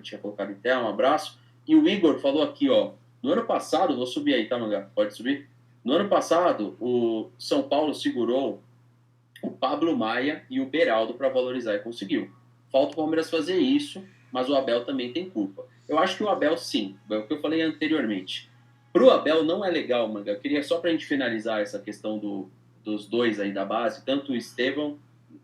ele tinha colocado em tela, um abraço. E o Igor falou aqui, ó, no ano passado, vou subir aí, tá, Mangá? Pode subir? No ano passado, o São Paulo segurou o Pablo Maia e o Beraldo para valorizar e conseguiu. Falta o Palmeiras fazer isso, mas o Abel também tem culpa. Eu acho que o Abel, sim, é o que eu falei anteriormente. Pro Abel não é legal, Manga. Eu queria só pra gente finalizar essa questão dos dois aí da base, tanto o Estevão,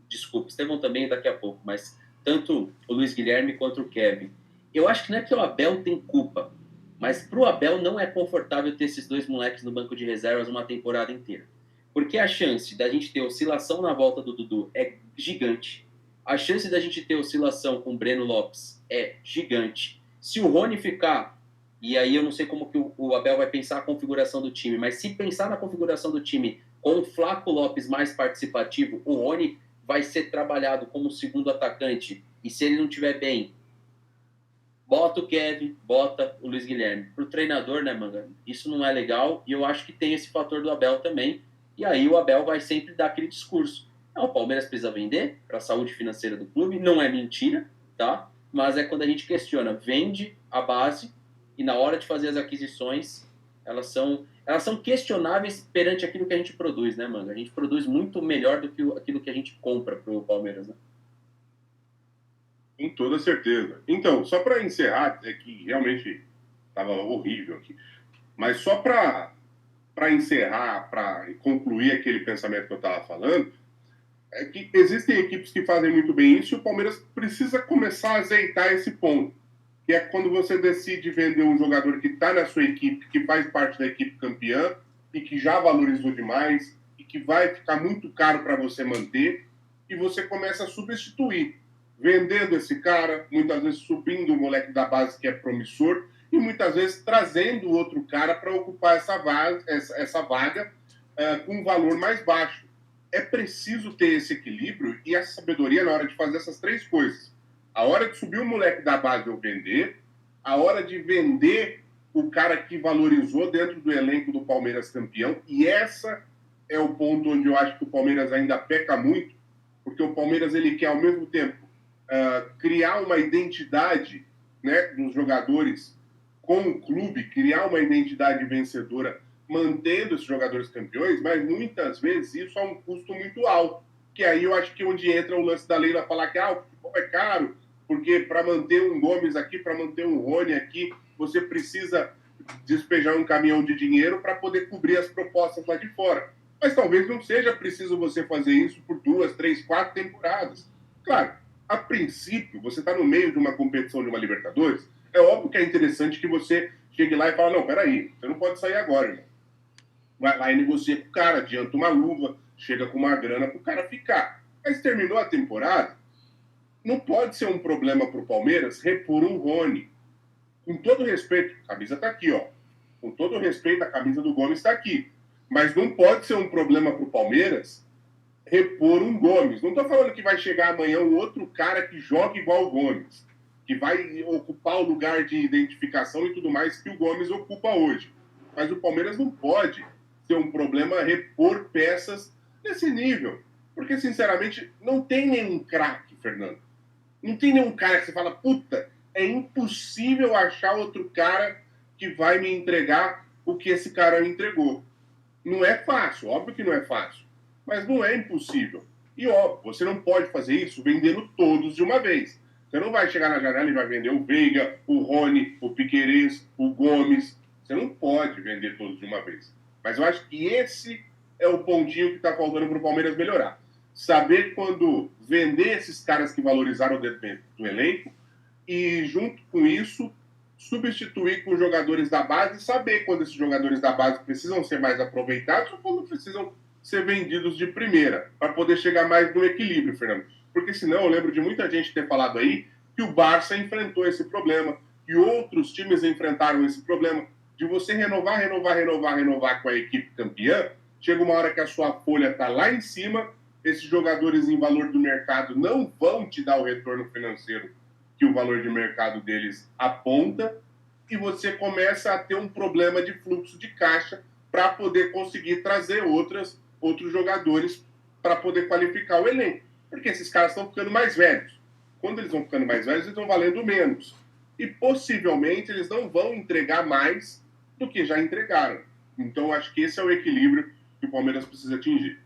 desculpa, Estevão também daqui a pouco, mas tanto o Luiz Guilherme quanto o Kevin. Eu acho que não é que o Abel tem culpa, mas pro Abel não é confortável ter esses dois moleques no banco de reservas uma temporada inteira. Porque a chance da gente ter oscilação na volta do Dudu é gigante. A chance da gente ter oscilação com o Breno Lopes é gigante. Se o Rony ficar, e aí eu não sei como que o Abel vai pensar a configuração do time, mas se pensar na configuração do time com o Flaco Lopes mais participativo, o Rony vai ser trabalhado como segundo atacante. E se ele não estiver bem, bota o Kevin, bota o Luiz Guilherme. Para o treinador, né, Manga? Isso não é legal e eu acho que tem esse fator do Abel também. E aí o Abel vai sempre dar aquele discurso. O Palmeiras precisa vender para a saúde financeira do clube. Não é mentira, tá? Mas é quando a gente questiona. Vende a base e na hora de fazer as aquisições, elas são questionáveis perante aquilo que a gente produz, né, Manga? A gente produz muito melhor do que aquilo que a gente compra para o Palmeiras, né? Com toda certeza. Então, só para encerrar, é que realmente estava horrível aqui, mas só para encerrar, para concluir aquele pensamento que eu estava falando, é que existem equipes que fazem muito bem isso e o Palmeiras precisa começar a azeitar esse ponto, que é quando você decide vender um jogador que está na sua equipe, que faz parte da equipe campeã e que já valorizou demais e que vai ficar muito caro para você manter, e você começa a substituir, vendendo esse cara, muitas vezes subindo o moleque da base que é promissor e muitas vezes trazendo outro cara para ocupar essa vaga com um valor mais baixo. É preciso ter esse equilíbrio e essa sabedoria na hora de fazer essas três coisas. A hora de subir o moleque da base ou vender, a hora de vender o cara que valorizou dentro do elenco do Palmeiras campeão, e essa é o ponto onde eu acho que o Palmeiras ainda peca muito, porque o Palmeiras ele quer ao mesmo tempo criar uma identidade, né, dos jogadores com o clube, criar uma identidade vencedora mantendo esses jogadores campeões, mas muitas vezes isso a um custo muito alto. Que aí eu acho que é onde entra o lance da Leila falar que o futebol é caro, porque para manter um Gomes aqui, para manter um Rony aqui, você precisa despejar um caminhão de dinheiro para poder cobrir as propostas lá de fora. Mas talvez não seja preciso você fazer isso por 2, 3, 4 temporadas. Claro, a princípio, você está no meio de uma competição de uma Libertadores, é óbvio que é interessante que você chegue lá e fale, não, peraí, você não pode sair agora, irmão. Vai lá e negocia com o cara, adianta uma luva, chega com uma grana para o cara ficar. Mas terminou a temporada, não pode ser um problema para o Palmeiras repor um Rony. Com todo respeito, a camisa está aqui, ó. Com todo respeito, a camisa do Gomes está aqui. Mas não pode ser um problema para o Palmeiras repor um Gomes. Não estou falando que vai chegar amanhã um outro cara que joga igual o Gomes, que vai ocupar o lugar de identificação e tudo mais que o Gomes ocupa hoje. Mas o Palmeiras não pode ser um problema repor peças nesse nível. Porque, sinceramente, não tem nenhum craque, Fernando. Não tem nenhum cara que você fala, puta, é impossível achar outro cara que vai me entregar o que esse cara me entregou. Não é fácil, óbvio que não é fácil, mas não é impossível. E óbvio, você não pode fazer isso vendendo todos de uma vez. Você não vai chegar na janela e vai vender o Veiga, o Rony, o Piquerez, o Gomes. Você não pode vender todos de uma vez. Mas eu acho que esse é o pontinho que está faltando para o Palmeiras melhorar. Saber quando vender esses caras que valorizaram dentro do elenco e, junto com isso, substituir com jogadores da base e saber quando esses jogadores da base precisam ser mais aproveitados ou quando precisam ser vendidos de primeira, para poder chegar mais no equilíbrio, Fernando. Porque senão eu lembro de muita gente ter falado aí que o Barça enfrentou esse problema, que outros times enfrentaram esse problema, de você renovar com a equipe campeã, chega uma hora que a sua folha está lá em cima, esses jogadores em valor do mercado não vão te dar o retorno financeiro que o valor de mercado deles aponta, e você começa a ter um problema de fluxo de caixa para poder conseguir trazer outros jogadores para poder qualificar o elenco. Porque esses caras estão ficando mais velhos. Quando eles vão ficando mais velhos, eles estão valendo menos. e possivelmente eles não vão entregar mais do que já entregaram. Então, acho que esse é o equilíbrio que o Palmeiras precisa atingir.